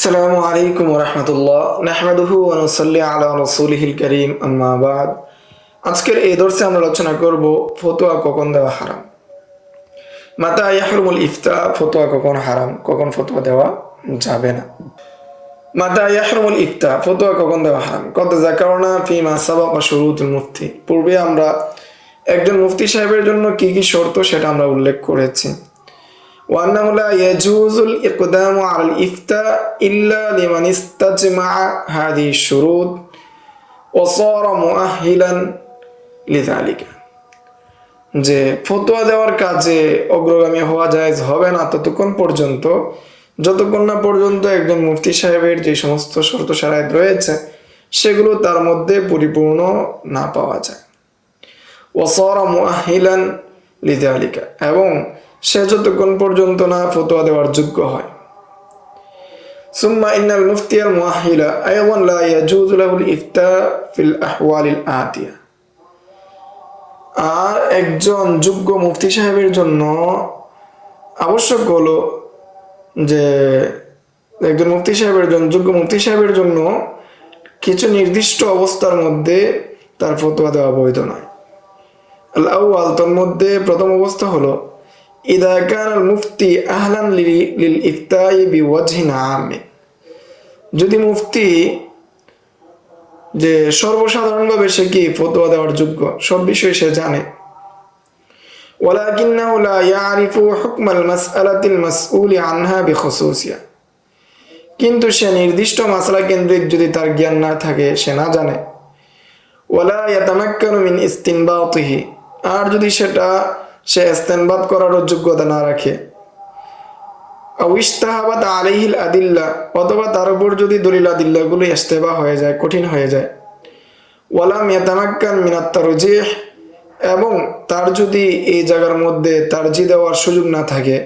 আসসালামু আলাইকুম রহমতুল্লাহ নাহমাদুহু ওয়া নুসাল্লি আলা রাসূলিহিল কারীম আম্মা বাদ। আজকের এই দর্শে আমরা আলোচনা করব ফতোয়া কখন দেওয়া হারাম। মাতা ইয়াহরুমুল ইফতা, ফতোয়া কখন হারাম, কখন ফতোয়া দেওয়া যাবে না। মাতা ইয়াহরুমুল ইফতা, ফতোয়া কখন দেওয়া হারাম। কদ যাকারনা ফিমা সাবাকা শুরুতুল মুফতি, পূর্বে আমরা একজন মুফতি সাহেবের জন্য কি কি শর্ত সেটা আমরা উল্লেখ করেছি। وأنه لا يجوز الإقدام على الإفتاء إلا لمن استجمع هذه الشروط وصار مؤهلا لذلك, যে ফতোয়া দেওয়ার কাজে অগ্রগামী হওয়া জায়েজ হবে না ততক্ষণ পর্যন্ত, যতক্ষণ না পর্যন্ত একজন মুফতি সাহেবের যে সমস্ত শর্ত শারায়েত রয়েছে সেগুলো তার মধ্যে পরিপূর্ণ না পাওয়া যায়। ওয়াসারা মুআহিলান লিযালিকা, এবং সে যতক্ষণ পর্যন্ত না ফতোয়া দেওয়ার যোগ্য হয়। সুম্মা ইন্নাল মুফতিয়াল মুআহিলা আইদান লা ইয়াজুজু লাহুল ইফতা ফিল আহওয়ালিল আতিয়া, আর একজন যোগ্য মুফতি সাহেবের জন্য আবশ্যক হলো যে একজন মুফতি সাহেবের জন্য, যোগ্য মুফতি সাহেবের জন্য কিছু নির্দিষ্ট অবস্থার মধ্যে তার ফতোয়া দেওয়া বৈধ নয়। আল আউয়াল, তোর মধ্যে প্রথম অবস্থা হলো ইদা কানাল মুফতি আহলান লিল ইফতাই বিওয়াজহিন আম, যদি মুফতি যে সর্বসাধারণভাবে সে কি ফতোয়া দেওয়ার যোগ্য, সব বিষয়ে সে জানে। ওয়ালাকিন্নাহু লা ইয়ারিফু হুকমাল মাসআলাতিল মাসউলি আনহা বিখুসুসিয়া, কিন্তু সে নির্দিষ্ট মাসআলা কেন্দ্রিক যদি তার জ্ঞান না থাকে, সে না জানে। ওয়ালা ইয়াতামাক্কানু মিন ইসতিনবাতিহি, আর যদি সেটা সে ইস্তেনবাত করার যোগ্যতা না রাখে। আও ইশতাহাবাত আলাইহিল আদিল্লা, অথবা তার উপর যদি দলিল আদিল্লাগুলো ইশতেবা হয়ে যায়, কঠিন হয়ে যায়। ওয়ালাম ইয়াতামাক্কান মিনাত তারজিহ, এবং তার যদি এই জায়গার মধ্যে তারজি দেওয়ার সুযোগ না থাকে,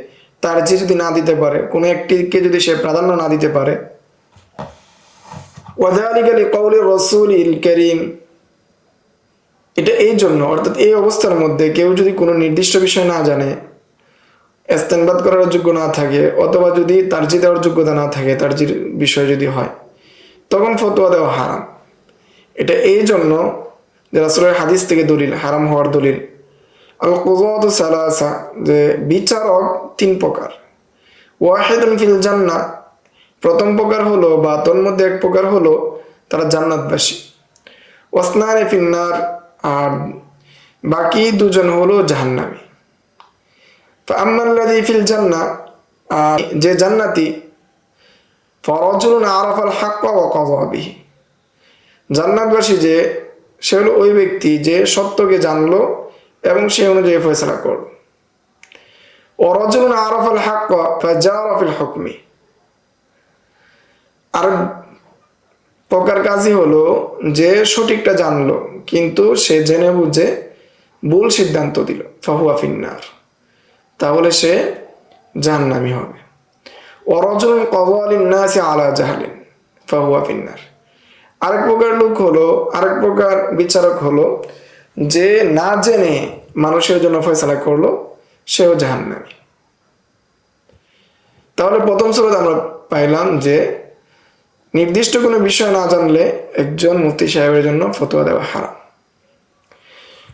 তারজি যদি না দিতে পারে, কোনো একটিকে যদি সে প্রাধান্য না দিতে পারে। ওয়াযালিকা লিকাউলি রাসূলিল কারীম, এটা এই জন্য, অর্থাৎ এই অবস্থার মধ্যে কেউ যদি কোনো নির্দিষ্ট বিষয় না জানে, ইস্তেনবাত করার যোগ্য না থাকে, অথবা যদি তারজি দেওয়ার যোগ্যতা না থাকে, তারজির বিষয় যদি হয়, তখন ফতোয়া দেওয়া হারাম। এটা এই জন্য যে রাসূলের হাদিস থেকে দলিল, হারাম হওয়ার দলিল। আল কুযাতু সালাসা, যে বিচারক তিন প্রকার। ওয়াহিদুন ফিল জান্নাহ, প্রথম প্রকার হলো বা তোর মধ্যে এক প্রকার হলো তারা জান্নাতবাসী। ওয়াসনানি ফিন্নার, আর বাকি দুজন হলো জাহান্নামী। ফাআম্মাল্লাযী ফিল জান্নাহ, যে জান্নাতি, ফারাজুলুন আরাফাল হাক্কা ওয়া কাযা বিহি, জান্নাতবাসী যে সে হলো ওই ব্যক্তি যে সত্যকে জানলো এবং সে অনুযায়ী ফয়সালা করলো। ওয়া রাজুলুন আরাফাল হাক্কা ফাজারা ফিল হুকমি, আর প্রকার কাজই হলো যে সঠিকটা জানলো কিন্তু সে জেনে বুঝে ভুল সিদ্ধান্ত দিল। ফাহুয়া ফিন্নার, তাহলে সে জাহান্নামী হবে। ওয়া রাজুলুন কাযা লিন-নাসি আলা জাহলিন ফাহুয়া ফিন্নার, আরেক প্রকার লোক হলো, আরেক প্রকার বিচারক হলো যে না জেনে মানুষের জন্য ফয়সালা করলো, সেও জাহান্নামী। তাহলে প্রথম সূরাত আমরা পাইলাম যে নির্দিষ্ট কোনো বিষয় না জানলে একজন মুফতি সাহেবের জন্য ফতোয়া দেওয়া হারাম।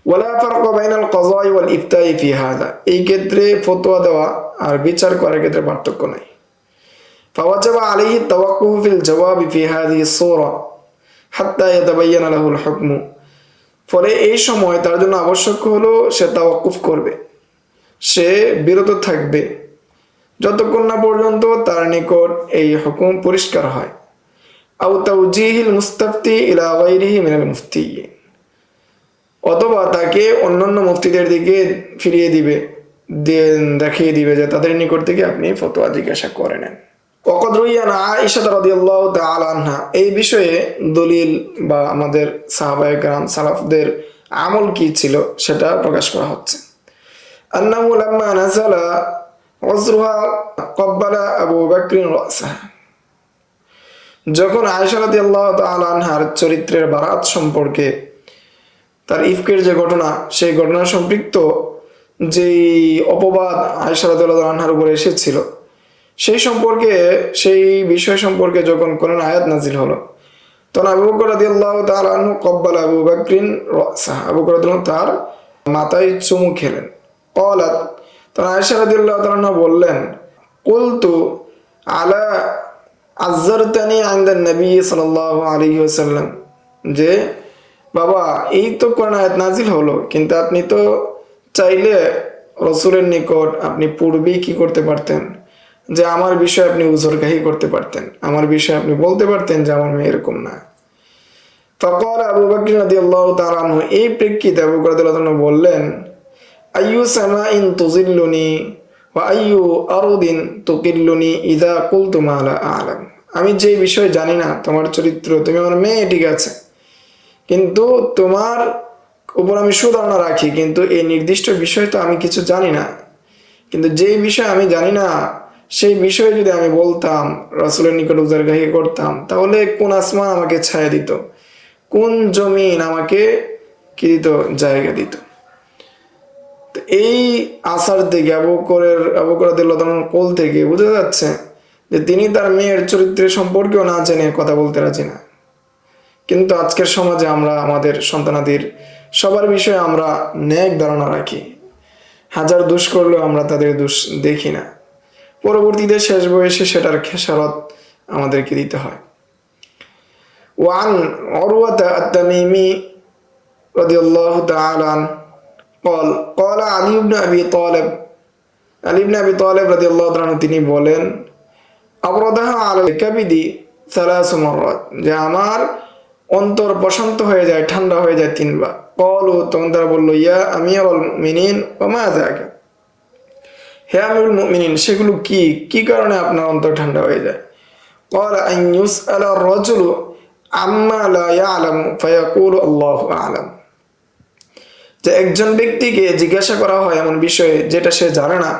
ওয়ালা ফারকা বাইনাল কাযাই ওয়াল ইফতাই ফি হাযা, এই ক্ষেত্রে ফতোয়া দেওয়া আর বিচার করার ক্ষেত্রে পার্থক্য নাই। ফাওয়াজাবা আলাইহি তাওয়াক্কুফ ফিল জাওয়াবি ফি হাযিহি সূরা হাত্তা ইয়াতাবায়্যানা লাহুল হুকমু, ফলে এই সময় তার জন্য আবশ্যক হলো সে তাওয়াক্কুফ করবে, সে বিরত থাকবে যতক্ষণ না পর্যন্ত তার নিকট এই হুকুম পরিষ্কার হয়। আও তাওজীহিল মুস্তাফতি ইলা গায়রিহি মিনাল মুফতিয়িন, অথবা তাকে অন্যান্য মুফতিদের দিকে ফিরিয়ে দিবে, দেখিয়ে দিবে যে তাদের নিকট থেকে আপনি ফতোয়া জিজ্ঞাসা করে নেন। ওয়াকাদ রুইয়া আন আয়েশা রাদিয়াল্লাহু তাআলা আনহা, এই বিষয়ে দলিল বা আমাদের সাহাবায়ে কেরাম সালাফদের আমল কি ছিল সেটা প্রকাশ করা হচ্ছে। আন্নাহু লাম্মা নাযালা উযরুহা ক্বাব্বালা আবু বকর রাসাহা, যখন আয়েশা রাদিয়াল্লাহু তাআলা আনহার চরিত্রের বারাত সম্পর্কে, তার ইফকের যে ঘটনা, সেই ঘটনা সম্পৃক্ত যেই অপবাদ আয়েশা রাদিয়াল্লাহু আনহার উপরে এসেছিল, সেই বিষয় সম্পর্কে যখন কোরআন আয়াত নাজিল হলো, তখন আবু বকর রাদিয়াল্লাহু তাআলা আনহু কব্বালা আবু বকরিন রাসা, আবু বকর রাদিয়াল্লাহু তার মাথায় চুমু খেলেন। ক্বালাত, তখন আয়েশা রাদিয়াল্লাহু তাআলা আনহা বললেন, কুলতু আলা আযযারতানি ইনদা নবী সাল্লাল্লাহু আলাইহি ওয়াসাল্লাম, যে বাবা এই তো কোরআন আয়াত নাজিল হলো, কিন্তু আপনি তো চাইলে রসুলের নিকট আপনি পূর্বেই কি করতে পারতেন, যে আমার বিষয়ে আপনি উজরগাহি করতে পারতেন, আমার বিষয়ে আপনি বলতে পারতেন যে আমার মেয়ে এরকম না। ফাকাল আবু বকর রাদিয়াল্লাহু তাআলা আনহু, এই প্রেক্ষিতে আবু বকর রাদিয়াল্লাহু তাআলা বললেন, আইয়ু সামাইন তুজিল্লুনি ওয়া আইয়ু আরদিন তুকিল্লুনি ইযা কুলতু মা লা আ'লাম। আমি যে বিষয় জানি না, তোমার চরিত্র, তুমি আমার মেয়ে ঠিক আছে, কিন্তু তোমার উপর আমি সুধারণা রাখি, কিন্তু এই নির্দিষ্ট বিষয় তো আমি কিছু জানি না। কিন্তু যেই বিষয় আমি জানি না সেই বিষয়ে যদি আমি বলতাম, রাসূলের নিকট উজারগাহি করতাম, তাহলে কোন আসমান আমাকে ছায়া দিত, কোন জমিন আমাকে কি দিত, জায়গা দিত। তো এই আসার থেকে আবু বকর রাদিয়াল্লাহু তাআলার কোল থেকে বোঝা যাচ্ছে যে তিনি তার মেয়ের চরিত্রের সম্পর্কেও না জেনে কথা বলতে রাজি না। কিন্তু আজকের সমাজে আমরা আমাদের সন্তানাদির সবার বিষয়ে আমরা ন্যাক ধারণা রাখি, হাজার দোষ করলেও আমরা তাদের দোষ দেখি না, পরবর্তীতে শেষ বয়সে সেটার খেসারত আমাদেরকে দিতে হয়। ওয়ান উরওয়াতা আত-তামিমি রাদিয়াল্লাহু তাআলা قال قال علي بن ابي طالب, আলী ইবনে আবি তালেব রাদিয়াল্লাহু তাআলা তিনি বলেন, আবরাদাহা আলা কাবিদি সালাসু মাররাত, যে আমার অন্তর বসন্ত হয়ে যায়, ঠান্ডা হয়ে যায় 3 বার। ক্বালু, তখন তারা বলল, ইয়া আমিরুল মুমিনিন ওয়া মা যাকা, হে আমিরুল মুমিনিন, সেগুলো কি কি কারণে আপনার অন্তর ঠান্ডা হয়ে যায়? ক্বালা আন ইউসআলা আর-রাজুলু আম্মা লা ইয়ালামু ফায়াকুলু আল্লাহু আ'লাম, যে একজন ব্যক্তিকে জিজ্ঞাসা করা হয় এমন বিষয়ে যেটা সে জানে না,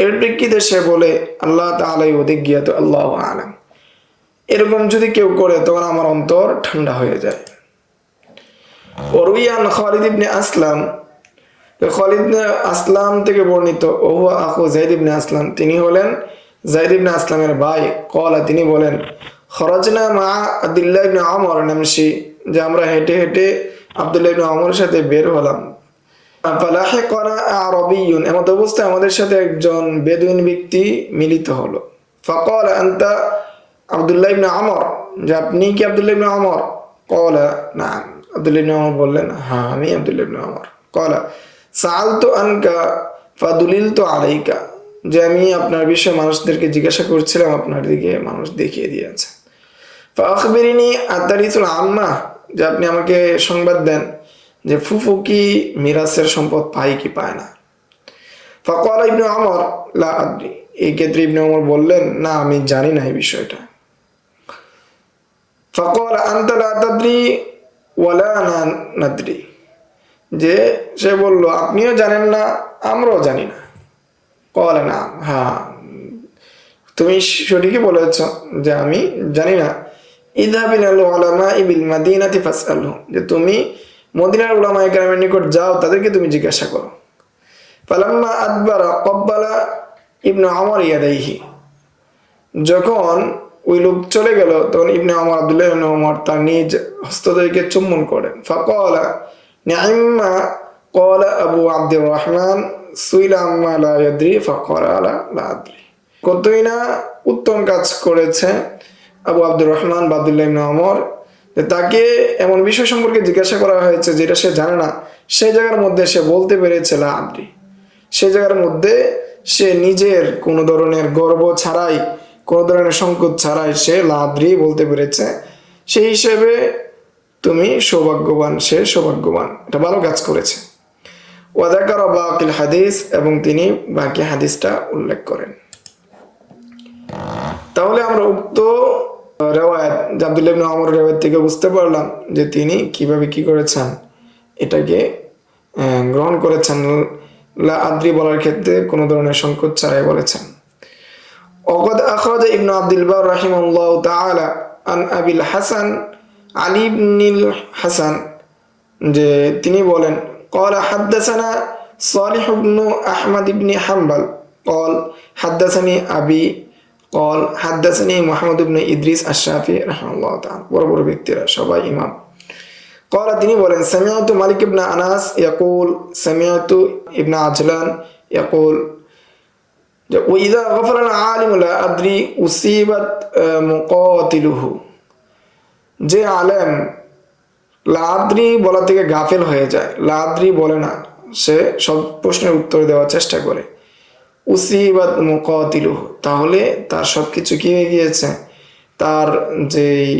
এর প্রেক্ষিতে সে বলে আল্লাহ তাআলাই অধিক জ্ঞাত, আল্লাহু আ'লাম। এরকম যদি কেউ করে তখন আমার অন্তর ঠান্ডা হয়ে যায়। ওরুয়ান খালিদ ইবনে আসলাম, খালিদ ইবনে আসলাম থেকে বর্ণিত, ওহুয়া আখু যায়েদ ইবনে আসলাম, তিনি হলেন যায়েদ ইবনে আসলামের ভাই। ক্বালা, তিনি বলেন, খরাজনা মা আব্দুল্লাহ ইবনে ওমর নামশি, যে আমরা হেঁটে হেঁটে আব্দুল্লাহ ইবনে ওমরের সাথে বের হলাম। ফালাহিকানা আরাবিয়্যুন, এমত অবস্থায় আমাদের সাথে একজন বেদুইন ব্যক্তি মিলিত হলো। ফাকালা আনতা আব্দুল্লাহ ইবনে ওমর, যে আপনি কি আব্দুল্লাহ ইবনে ওমর? ক্বালা নাম, আব্দুল্লাহ ইবনে ওমর বললেন, হ্যাঁ আমি আব্দুল্লাহ ইবনে ওমর। ক্বালা সাআলতু আনকা ফাদুলিলতু আলাইকা, যে আমি আপনার বিষয়ে মানুষদেরকে জিজ্ঞাসা করছিলাম, আপনার দিকে মানুষ দেখিয়ে দিয়েছে। ফাআখবিরিনি আতারিসুল আম্মা, যে আপনি আমাকে সংবাদ দেন যে ফুফু কি মিরাসের সম্পদ পায় কি পায় না। ফাকালা ইবনে ওমর লা আদরি, এই ক্ষেত্রে ইবনে ওমর বললেন, না আমি জানি না এই বিষয়টা। ফাকালা আনতা লা তাদরি ওয়ালা নাদরি, যে সে বলল আপনিও জানেন না আমরাও জানি না। ক্বালা না, হ্যাঁ তুমি সঠিকই বলেছ যে আমি জানি না। ইযহাবি ইলাল উলামাই বিল মাদিনাতি ফাসআলহু, যে তুমি মদিনার উলামায়ে কেরামের নিকট যাও, তাদেরকে তুমি জিজ্ঞাসা করো। ফালাম্মা আদবারা ক্বাব্বালা ইবনে ওমর ইয়াদাইহি, যখন ওই লোক চলে গেল তখন ইবনে ওমর, আব্দুল্লাহ ইবনে ওমর তার নিজ হস্তদ্বয়কে চুম্বন করেন। ফাকালা নি'ম্মা ক্বালা আবু আব্দুর রহমান সুইলা আম্মা লা ইয়াদরি ফাকালা লা আদরি, কতই না উত্তম কাজ করেছে আবু আব্দুর রহমান বা আব্দুল্লাহ ইবনে ওমর, যে তাকে এমন বিষয় সম্পর্কে জিজ্ঞাসা করা হয়েছে যেটা সে জানে না, সেই জায়গার মধ্যে সে বলতে পেরেছে লা আদরি, সেই জায়গার মধ্যে সে নিজের কোনো ধরনের গর্ব ছাড়াই, কোনো ধরনের সংকোচ ছাড়াই সে লা আদরি বলতে পেরেছে। সেই হিসেবে তুমি সৌভাগ্যবান, সে সৌভাগ্যবান, এটা ভালো কাজ করেছে। ওয়া যাকারা বাকিল হাদিস, এবং তিনি বাকি হাদিসটা উল্লেখ করেন। তাহলে আমরা উক্ত রেওয়ায়াত আব্দুল্লাহ ইবনে ওমর রেওয়ায়াত থেকে বুঝতে পারলাম যে তিনি কিভাবে কি করেছেন, এটাকে গ্রহণ করেছেন, লা আদরি বলার ক্ষেত্রে কোনো ধরনের সংকোচ ছাড়াই বলেছেন। ওয়াকাদ আখরাজা ইবনে আব্দুল বার রাহিমাহুল্লাহু তাআলা আন আবিল হাসান আলী ইবনুল হাসান, যে তিনি বলেন, ক্বালা হাদাসানা সালিহ ইবনু আহমদ ইবনে হাম্বল ক্বাল হাদাসানি আবি قال حدثني محمد بن إدريس الشافعي رحمه الله تعالى বড় বড় ব্যক্তিরা সবাই ইমাম قال তিনি বলেন سمعت مالك بن أنس يقول سمعت ابن عجلان يقول وإذا غفر العالم لا أدري أصيبت مقاتله যে আলেম লাদ্রি বলা থেকে গাফেল হয়ে যায়, লাদ্রি বলে না, সে সব প্রশ্নের উত্তর দেওয়ার চেষ্টা করে, উসিবাত মুকাতিলুহু, তাহলে তার সব কিছু কি হয়ে গিয়েছে, তার যেই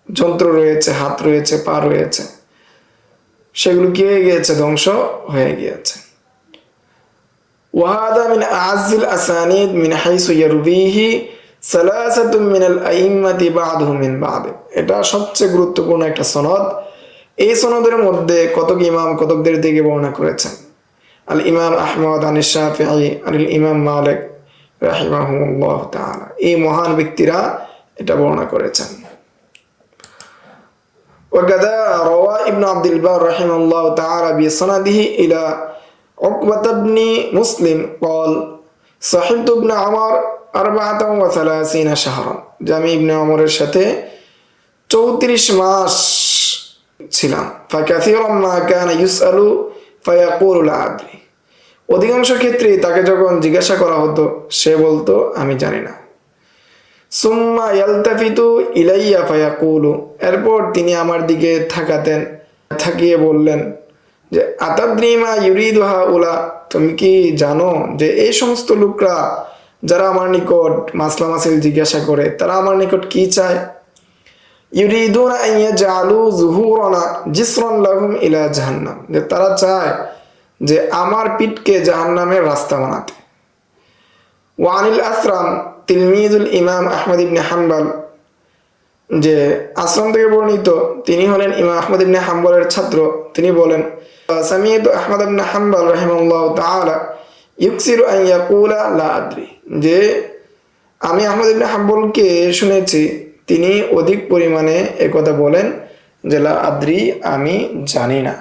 যন্ত্র রয়েছে, হাত রয়েছে, পা রয়েছে, সেগুলো কি হয়ে গিয়েছে, ধ্বংস হয়ে গিয়েছে। ওয়াহাদা মিন আযিল আসানিদ মিন হাইসু ইয়ারবিহি সালাসাতুম মিনাল আইম্মাতি বা'দুহুম মিন বা'দ, এটা সবচেয়ে গুরুত্বপূর্ণ একটা সনদ। এই সনদের মধ্যে কতক ইমাম কতকদের দিকে বর্ণনা করেছেন। আল ইমাম আহমদ আনিস শাফিঈ আনিল ইমাম মালিক রাহিমাহুমুল্লাহ তাআলা, এই মহান ব্যক্তিরা এটা বর্ণনা করেছেন। وكذا روى ابن عبد البر رحمه الله تعالى بسنده إلى عقبة بن مسلم قال صحبت ابن عمر 34 شهرا, আমি ইবনে ওমরের সাথে 34 মাস ছিলাম। فكثيرا ما كان يسأل فيقول لا أدري, অধিকাংশ ক্ষেত্রে তাকে যখন জিজ্ঞাসা করা হতো সে বলতো আমি জানি না। সুম্মা ইয়ালতাফিতু ইলাইয়া ফায়াকুলু, এরপর তিনি আমার দিকে থাকিয়ে বললেন যে আতাদ্রি মা ইউরিদু হাউলা, তুমি কি জানো যে এই সমস্ত লোকরা যারা আমার নিকট মাসলা মাসাইল জিজ্ঞাসা করে তারা আমার নিকট কি চায়? ইউরিদুনা আন ইয়াজআলু যুহুরানা জিসরান লাহুম ইলা জাহান্নাম, যে তারা চায় যে আমার পিঠকে জাহান্নামের রাস্তা বানাতে। ওয়ানিল আসরাম তিলমিজুল ইমাম আহমদ ইবনে হাম্বল, যে আসরাম থেকে বর্ণিত, তিনি হলেন ইমাম আহমদ ইবনে হাম্বলের ছাত্র, তিনি বলেন সামিয়তু আহমদ ইবনে হাম্বল রাহিমাহুল্লাহ তাআলা ইউকসিরু আন ইয়াকুলা লা আদরি, যে আমি আহমদ ইবনে হাম্বলকে শুনেছি তিনি অধিক পরিমাণে একথা বলেন যে লা আদরি, আমি জানি না।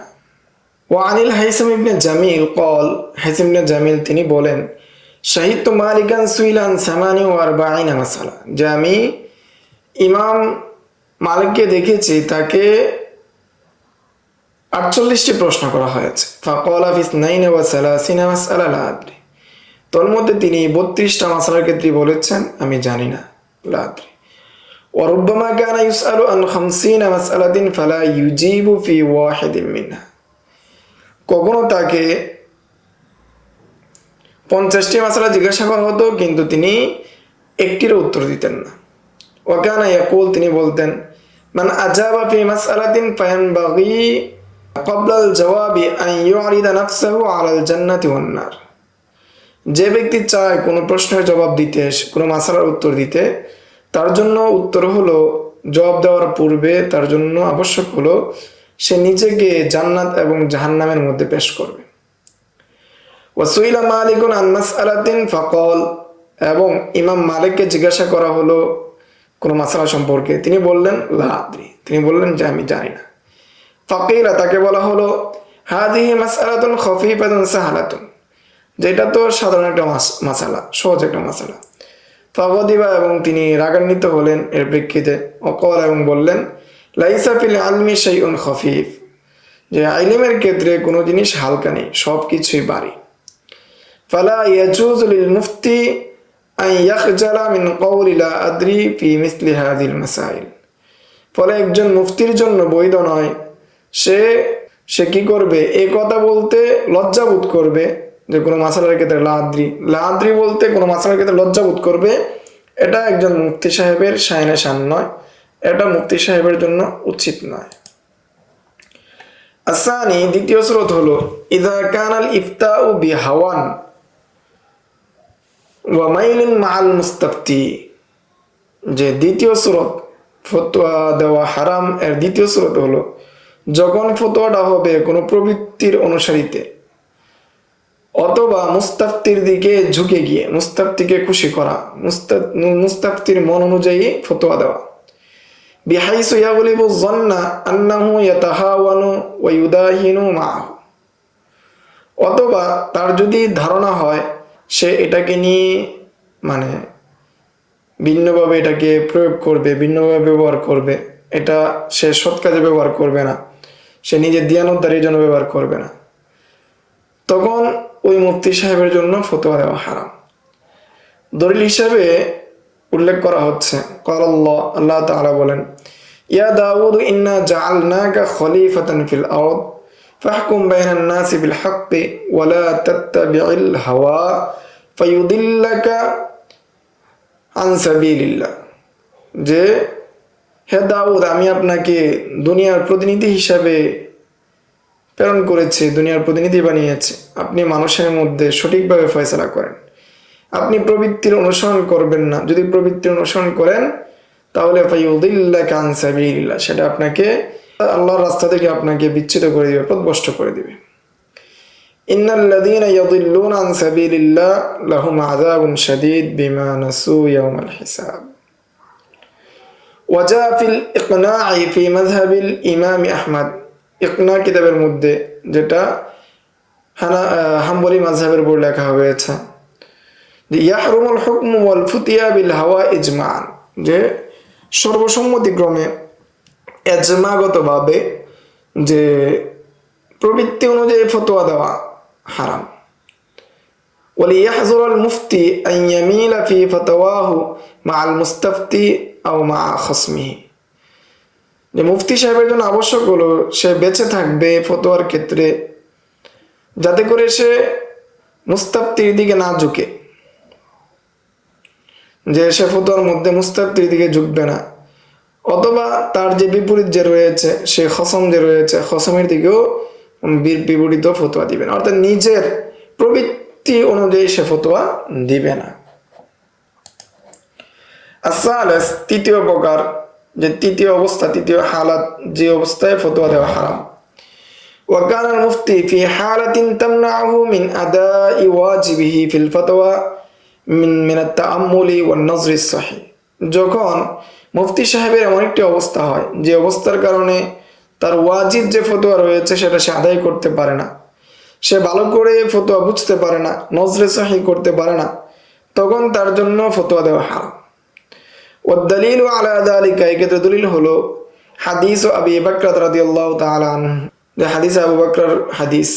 ওয়ানিল হাইসাম ইবনে জামিল কল, হাইসাম ইবনে জামিল তিনি বলেন শাহিদতু মালিকান সুইলান 48 মাসালা, যে আমি ইমাম মালিককে দেখেছি তাকে 48টি প্রশ্ন করা হয়েছে। ফাকালা ফি 32 মাসআলা লা আদরি, তোর মধ্যে তিনি 32টা মাসালার ক্ষেত্রে বলেছেন আমি জানি না, লা আদরি। ওয়া রুব্বামা কানা ইউসআলু আন 50 মাসআলাতিন ফালা ইউজিবু ফি ওয়াহিদিন মিনহা, কখনো তাকে 50টি মাসালা জিজ্ঞাসা করা হতো কিন্তু তিনি একটিরও উত্তর দিতেন না। ওয়া কানা ইয়াকুল, তিনি বলতেন মান আজাবা ফি মাসআলাতিন ফায়ানবাগি ক্বাবলা আল জাওয়াবি আন ইউরিদা নাফসাহু আলা আল জান্নাতি ওয়ান নার, যে ব্যক্তি চায় কোনো প্রশ্নের জবাব দিতে, কোনো মাসালার উত্তর দিতে, তার জন্য উত্তর হলো জবাব দেওয়ার পূর্বে তার জন্য আবশ্যক হলো সে নিজেকে জান্নাত এবং জাহান্নামের মধ্যে পেশ করবে। ওয়াসুইলা মালিকুন আন মাসআলাতিন ফাকাল, এবং ইমাম মালিককে জিজ্ঞাসা করা হলো কোনো মাসআলা সম্পর্কে, তিনি বললেন লা আদরি, তিনি বললেন যে আমি জানি না। ফাকিলা, তাকে বলা হলো হাদিহি মাসআলাতুন খাফিফাতুন সাহালাতুন, যেটা তো সাধারণ একটা মাসআলা, সহজ একটা মাসআলা। ফাগাদিবা, এবং তিনি রাগান্বিত হলেন এর প্রেক্ষিতে। অকল, এবং বললেন লাইসা ফিল ইলমি শাইউন খাফিফ, যে ইলমের ক্ষেত্রে কোনো জিনিস হালকা নেই, সব কিছুই ভারী। ফালা ইয়াজুজু লিল মুফতি আন ইয়াখজালা মিন কওলি লা আদরি ফি মিসলি হাযিল মাসাইল, ফলে একজন মুফতির জন্য বৈধ নয় সে কি করবে, এই কথা বলতে লজ্জাবোধ করবে যে কোনো মাসালার ক্ষেত্রে লা আদরি বলতে কোনো মাসালার ক্ষেত্রে লজ্জাবোধ করবে, এটা একজন মুফতি সাহেবের শায়নে শান নয়, এটা মুফতি সাহেবের জন্য উচিত নয়। আসানি, দ্বিতীয় স্রোত হলো ইযা কানাল ইফতাউ বিহাওয়ান ওয়া মাইলিন মাআল মুস্তাফতি, যে দ্বিতীয় স্রোত ফতোয়া দেওয়া হারাম এর দ্বিতীয় স্রোত হলো যখন ফতোয়াটা হবে কোনো প্রবৃত্তির অনুসারীতে অথবা মুস্তাফতির দিকে ঝুঁকে গিয়ে মুস্তাফতিকে খুশি করা, মুস্তাফতির মন অনুযায়ী ফতোয়া দেওয়া। বিহাইসু ইয়াগলিবু যন্না আন্নাহু ইয়াতাহাওয়ানু ওয়া ইউদাহিনু মাআহু, অথবা তার যদি ধারণা হয় সে এটাকে নিয়ে ভিন্নভাবে এটাকে প্রয়োগ করবে, ভিন্নভাবে ব্যবহার করবে, এটা সে সৎ কাজে ব্যবহার করবে না, সে নিজের দিয়ানতদারির জন্য ব্যবহার করবে না, তখন ওই মুফতি সাহেবের জন্য ফতোয়া দেওয়া হারাম। দলিল হিসাবে উল্লেখ করা হচ্ছে, আল্লাহ তাআলা বলেন, ইয়া দাউদ ইন্না জাআলনাকা খলিফাতান ফিল আরদ ফাহকুম বাইনান নাসি বিল হাক্কি ওয়া লা তাত্তাবি'ল হাওয়া ফায়ুদিল্লাকা আন সাবিলিল্লাহ। যে হে দাউদ, আমি আপনাকে দুনিয়ার প্রতিনিধি হিসাবে প্রেরণ করেছি, দুনিয়ার প্রতিনিধি বানিয়েছি, আপনি মানুষের মধ্যে সঠিকভাবে ফয়সালা করেন, আপনি প্রবৃত্তির অনুসরণ করবেন না, যদি প্রবৃত্তির অনুসরণ করেন তাহলে ফায়ুদিল্লাকা আন সাবিলিল্লাহ, সেটা আপনাকে আল্লাহর রাস্তা থেকে আপনাকে বিচ্যুত করে দিবে, পথভ্রষ্ট করে দিবে। ইন্নাল্লাযীনা ইয়াদিল্লুনা আন সাবিলিল্লাহ লাহুম আযাবুন শাদীদ বিমা নাসু ইয়াওমাল হিসাব। ওয়াজা ফিল ইকনা'i ফি মাযহাবিল ইমাম আহমদ, ইকনা কিতাবের মধ্যে, যেটা হাম্বলি মাযহাবের উপর লেখা হয়েছে, যে ইয়াহরুমুল হুকমু ওয়াল ফুতিয়া বিল হাওয়া ইজমা'আন, যে সর্বসম্মতিক্রমে এজমাগতভাবে যে প্রবৃত্তি অনুযায়ী ফতোয়া দেওয়া হারাম। ওয়ালিয়াহযুরাল মুফতি আন ইয়ামিলা ফি ফাতাওয়াহু মা'আল মুস্তাফতি আও মা'a খাসমিহি, যে মুফতি সাহেবের জন্য আবশ্যক হলো সে বেঁচে থাকবে ফতোয়ার ক্ষেত্রে, যাতে করে সে মুস্তাফতির দিকে না ঝুঁকে, যে সে ফতোয়ার মধ্যে মুস্তাফতির দিকে ঝুঁকবে না, অথবা তার যে বিপরীত যে রয়েছে, সে খসম যে রয়েছে, খসমের দিকেও বিপরীত ফতোয়া দিবে না, অর্থাৎ নিজের প্রবৃত্তি অনুযায়ী সে ফতোয়া দিবে না। আস-সালিস, তৃতীয় প্রকার, যে তৃতীয় অবস্থা, তৃতীয় হালাত, যে অবস্থায় ফতোয়া দেওয়া হারাম। ওয়া কানাল মুফতি ফি হালাতিন তামনাহু মিন আদাই ওয়াজিবিহি ফিল ফাতওয়া মিন আত-তাআম্মুলি ওয়ান নজরি সহিহ, যখন মুফতি সাহেবের এমন একটি অবস্থা হয় যে অবস্থার কারণে তার ওয়াজিব যে ফতোয়া রয়েছে সেটা সে আদায় করতে পারে না, সে ভালো করে ফতোয়া বুঝতে পারে না, নজরে সহিহ করতে পারে না, তখন তার জন্য ফতোয়া দেওয়া হারাম। والدليل على ذلك, এক্ষেত্রে দলিল হলো হাদিস আবি বকর রাদিয়াল্লাহু তাআলা আনহু, যে হাদিস আবু বকর হাদিস,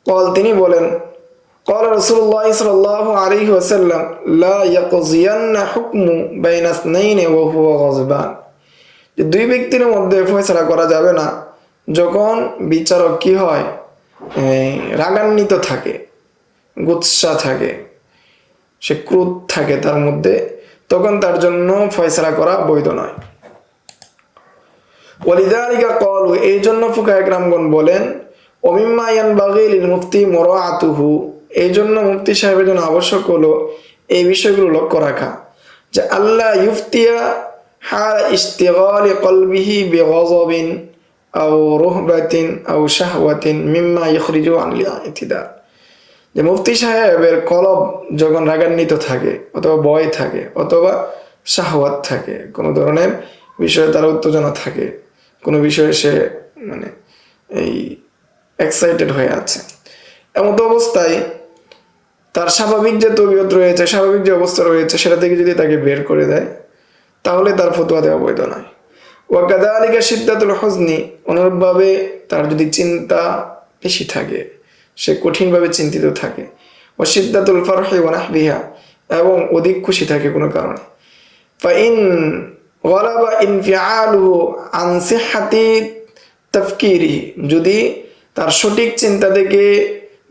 قال, তিনি বলেন, قال رسول الله صلى الله عليه وسلم لا يقضين حكم بين اثنين وهو غضبان, যে দুই ব্যক্তির মধ্যে ফয়সালা করা যাবে না যখন বিচারক কি হয়, রাগান্বিত থাকে, গুচ্ছা থাকে, সে ক্রোধ থাকে তার মধ্যে, তখন তার জন্য ফয়সালা করা বৈধ নয়। ওয়ালিযালিকা ক্বালু, এই জন্য ফুকাহায়ে কেরামগণ বলেন, ওমিম্মা ইয়ানবাগি লিল মুফতি মুরাআতুহু, এই জন্য মুফতি সাহেবের জন্য আবশ্যক হলো এই বিষয়গুলো লক্ষ্য রাখা, যে আল্লাহ ইফতিয়া হাল ইশতিগালি কলবিহি বিগযবিন আও রুহবাতিন আও শাহওয়াতিন মিম্মা ইখরিজু আনিল ইতিদাল, যে মুফতি সাহেবের কলব যখন রাগান্বিত থাকে, অথবা ভয় থাকে, অথবা শাহওয়াত থাকে, কোনো ধরনের বিষয়ে তার উত্তেজনা থাকে, কোনো বিষয়ে সে মানে এই এক্সাইটেড হয়ে আছে, এমন অবস্থায় তার স্বাভাবিক যে তবিয়ত রয়েছে, স্বাভাবিক যে অবস্থা রয়েছে, সেটা থেকে যদি তাকে বের করে দেয় তাহলে তার ফতোয়া দেওয়া বৈধ নয়। ওয়া কাযালিকা শিদ্দাতুল হুজনি, অনুরূপভাবে তার যদি চিন্তা বেশি থাকে, সে কঠিনভাবে চিন্তিত থাকে, ও শিদ্দাতুল ফারহি ওয়া নাহবিহা, এবং অধিক খুশি থাকে কোনো কারণে, ফাইন গালাবা ইনফিআলুহু আন সিহহাতি তাফকিরিহি, যদি তার সঠিক চিন্তা থেকে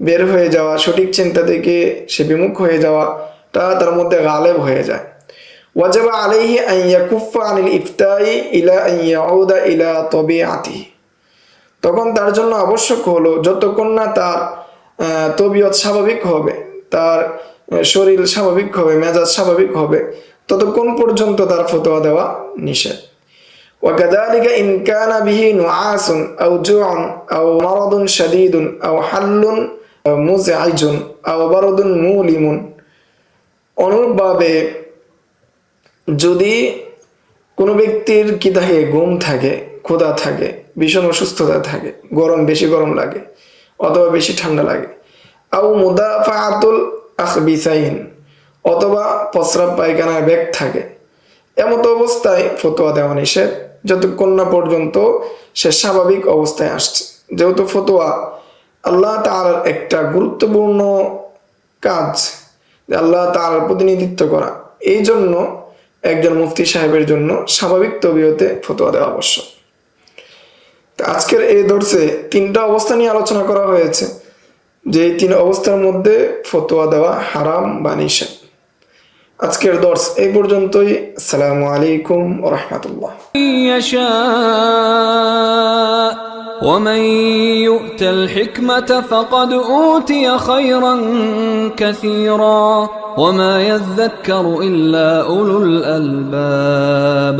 বের হয়ে যাওয়া, সঠিক চিন্তা থেকে সে বিমুখ হয়ে যাওয়াটা তার মধ্যে গালেব হয়ে যায়, ওয়াজাবা আলাইহি আন ইয়াকুফা আনিল ইফতাই ইলা আন ইয়াউদা ইলা তাবিআতিহি, তখন তার জন্য আবশ্যক হলো যতক্ষণ না তার তবিয়ত স্বাভাবিক হবে, তার শরীর স্বাভাবিক হবে, মেজাজ স্বাভাবিক হবে, ততক্ষণ পর্যন্ত তার ফতোয়া দেওয়া নিষেধ। ওয়াকাযালিকা ইন কানা বিহি নুআসুন আও জু'উন আও মারাদুন শাদীদুন আও হাল্লুন মুযআইজুন আও বারদুন মুলিমুন, অনুরূপভাবে যদি কোনো ব্যক্তির কি থাকে, ঘুম থাকে, ক্ষুধা থাকে, ভীষণ অসুস্থতা থাকে, বেশি গরম লাগে অথবা বেশি ঠান্ডা লাগে, আও মুদাফাআতুল আখবিসাইন, অথবা প্রস্রাব পায়খানায় ব্যাগ থাকে, এমত অবস্থায় ফতোয়া দেওয়া নিষেধ যতক্ষণ না পর্যন্ত সে স্বাভাবিক অবস্থায় আসছে। যেহেতু ফতোয়া আল্লাহ তাআলার একটা গুরুত্বপূর্ণ কাজ, আল্লাহ তাআলার প্রতিনিধিত্ব করা, এই জন্য একজন মুফতি সাহেবের জন্য স্বাভাবিক তবিয়তে ফতোয়া দেওয়া আবশ্যক। আজকের এই দর্সে 3টা অবস্থা নিয়ে আলোচনা করা হয়েছে, যে এই 3 অবস্থার মধ্যে ফতোয়া দেওয়া হারাম বা নিষেধ। আজকের দর্স এই পর্যন্তই। আসসালামু আলাইকুম ওয়া রাহমাতুল্লাহ। ومن يؤت الحكمة فقد أوتي خيرا كثيرا وما يذكر إلا أولو الألباب